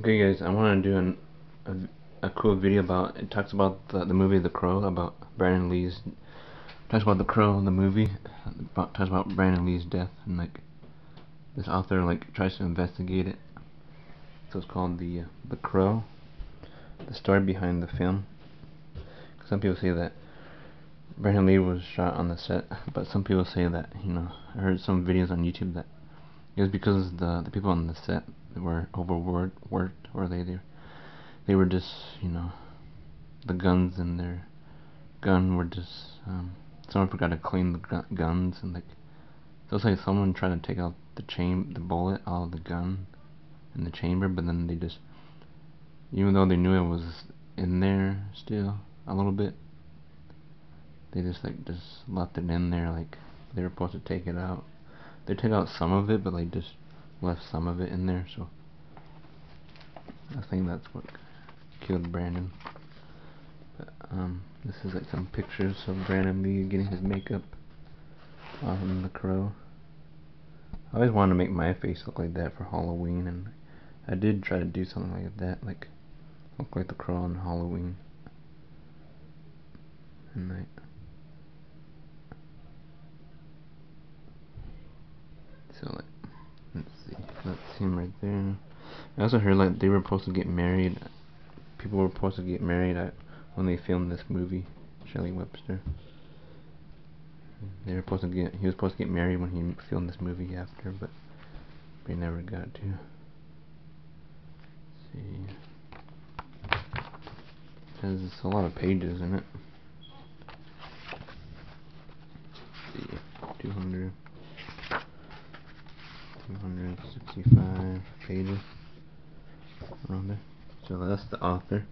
Okay, guys, I want to do a cool video about. It talks about the movie The Crow, about Brandon Lee's. Talks about The Crow, the movie. Talks about Brandon Lee's death, and like this author like tries to investigate it. So it's called The Crow, the story behind the film. Some people say that Brandon Lee was shot on the set, but some people say that I heard some videos on YouTube that it was because the people on the set were overworked, or they were just the guns in their gun were just someone forgot to clean the guns, and like it was like someone tried to take out the bullet out of the gun in the chamber, but then they just, even though they knew it was in there still a little bit, they just left it in there. Like they were supposed to take it out. They took out some of it, but like just left some of it in there. So I think that's what killed Brandon. But this is like some pictures of Brandon Lee getting his makeup on The Crow. I always wanted to make my face look like that for Halloween, and I did try to do something like that, like look like The Crow on Halloween. And like, so like, let's see, that's him right there. I also heard like they were supposed to get married. People were supposed to get married when they filmed this movie, Shelley Webster. He was supposed to get married when he filmed this movie after, but they never got to. Let's see. It has a lot of pages in it. Let's see, 265 pages around there. So that's the author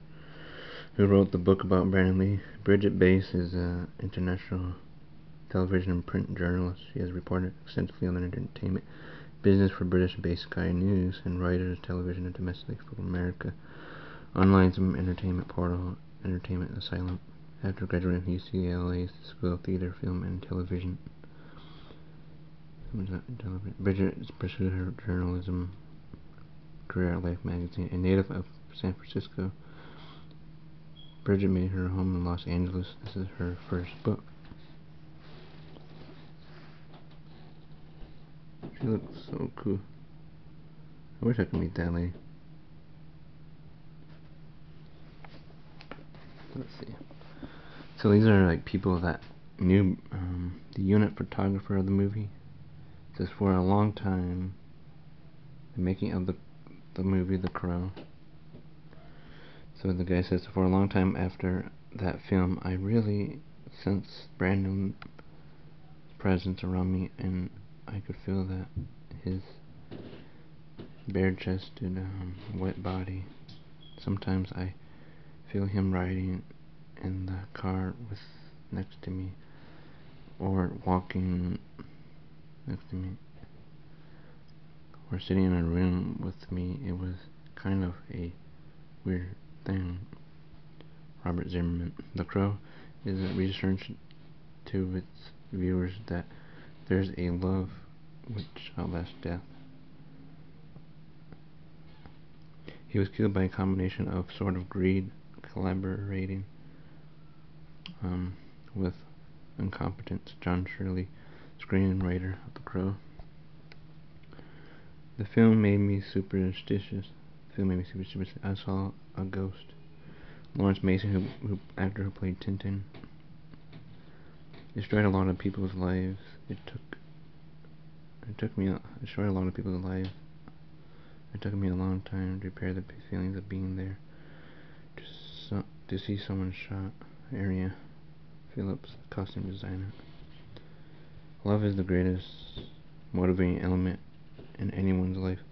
who wrote the book about Brandon Lee. Bridget Bass is an international television and print journalist. She has reported extensively on the entertainment business for British-based Sky News and writers, television and domestic for America. Online entertainment portal Entertainment Asylum. After graduating from UCLA's School of Theater, Film and Television, Bridget pursued her journalism career at Life magazine. A native of San Francisco, Bridget made her home in Los Angeles. This is her first book. She looks so cool. I wish I could meet that lady. Let's see. So these are like people that knew the unit photographer of the movie. It says for a long time, the making of the movie The Crow. So the guy says, for a long time after that film, I really sensed Brandon's presence around me, and I could feel that his bare-chested, wet body. Sometimes I feel him riding in the car next to me, or walking next to me, or sitting in a room with me. It was kind of a weird thing. Robert Zimmerman. The Crow is a research to its viewers that there's a love which outlasts death. He was killed by a combination of sort of greed, collaborating with incompetence. John Shirley, screenwriter of The Crow. The film made me superstitious. I saw a ghost. Lawrence Mason, actor who played Tintin, destroyed a lot of people's lives. It destroyed a lot of people's lives. It took me a long time to repair the feelings of being there. To see someone shot. Area Phillips, costume designer. Love is the greatest motivating element in anyone's life.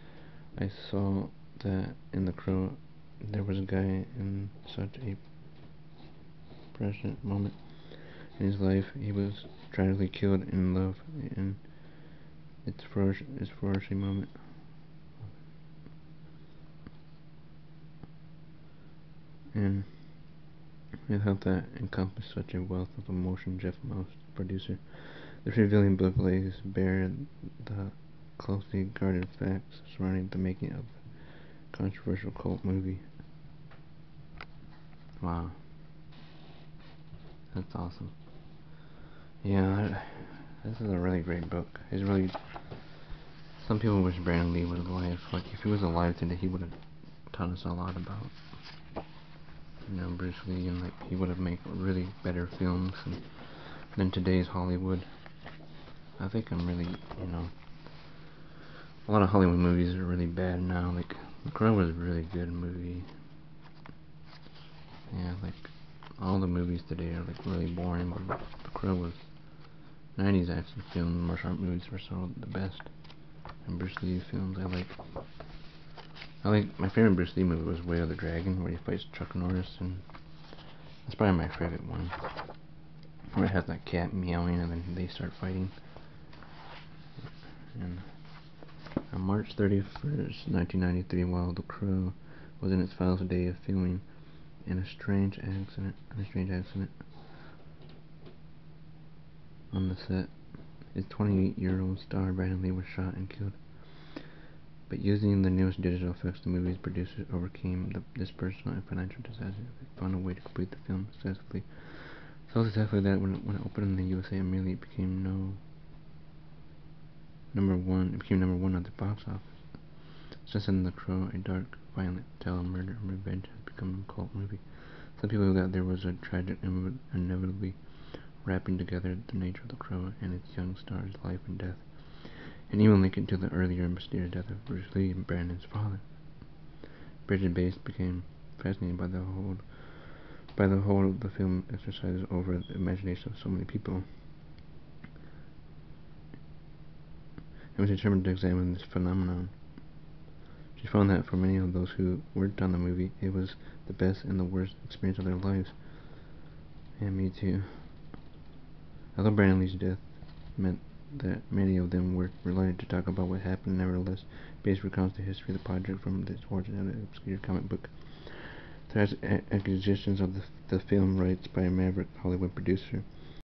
I saw that in The Crow. There was a guy in such a present moment in his life. He was tragically killed in love, and it's flourishing moment. And without that encompassed such a wealth of emotion, Jeff Mouse, producer. This revealing book lays bare the closely guarded facts surrounding the making of controversial cult movie. Wow. That's awesome. Yeah, this is a really great book. It's really... Some people wish Brandon Lee was alive. Like, if he was alive today, he would have taught us a lot about, Bruce Lee, and like he would have made really better films than today's Hollywood. I think I'm really, a lot of Hollywood movies are really bad now. Like, The Crow was a really good movie. Yeah, like, all the movies today are like really boring, but The Crow was 90s action films, martial art movies were so the best. And Bruce Lee films my favorite Bruce Lee movie was Way of the Dragon, where he fights Chuck Norris, and that's probably my favorite one. Where it has that cat meowing and then they start fighting. And on March 31st, 1993, while The Crow was in its final day of filming, in a strange accident on the set, his 28-year-old star Brandon Lee was shot and killed. But using the newest digital effects, the movie's producers overcame this personal and financial disaster. They found a way to complete the film successfully. So successfully that when it opened in the USA, immediately it became number one at the box office. Just in The Crow, a dark, violent tale of murder and revenge has become a cult movie. Some people feel that there was a tragic inevitably wrapping together the nature of The Crow and its young star's life and death, and even link it to the earlier mysterious death of Bruce Lee and Brandon's father. Bridget Bates became fascinated by the whole of the film exercises over the imagination of so many people, and was determined to examine this phenomenon. She found that for many of those who worked on the movie, it was the best and the worst experience of their lives. And me too. Although Brandon Lee's death meant that many of them were reluctant to talk about what happened, nevertheless, Bates recounts the history of the project from the origin of the obscure comic book. There are acquisitions of the film rights by a maverick Hollywood producer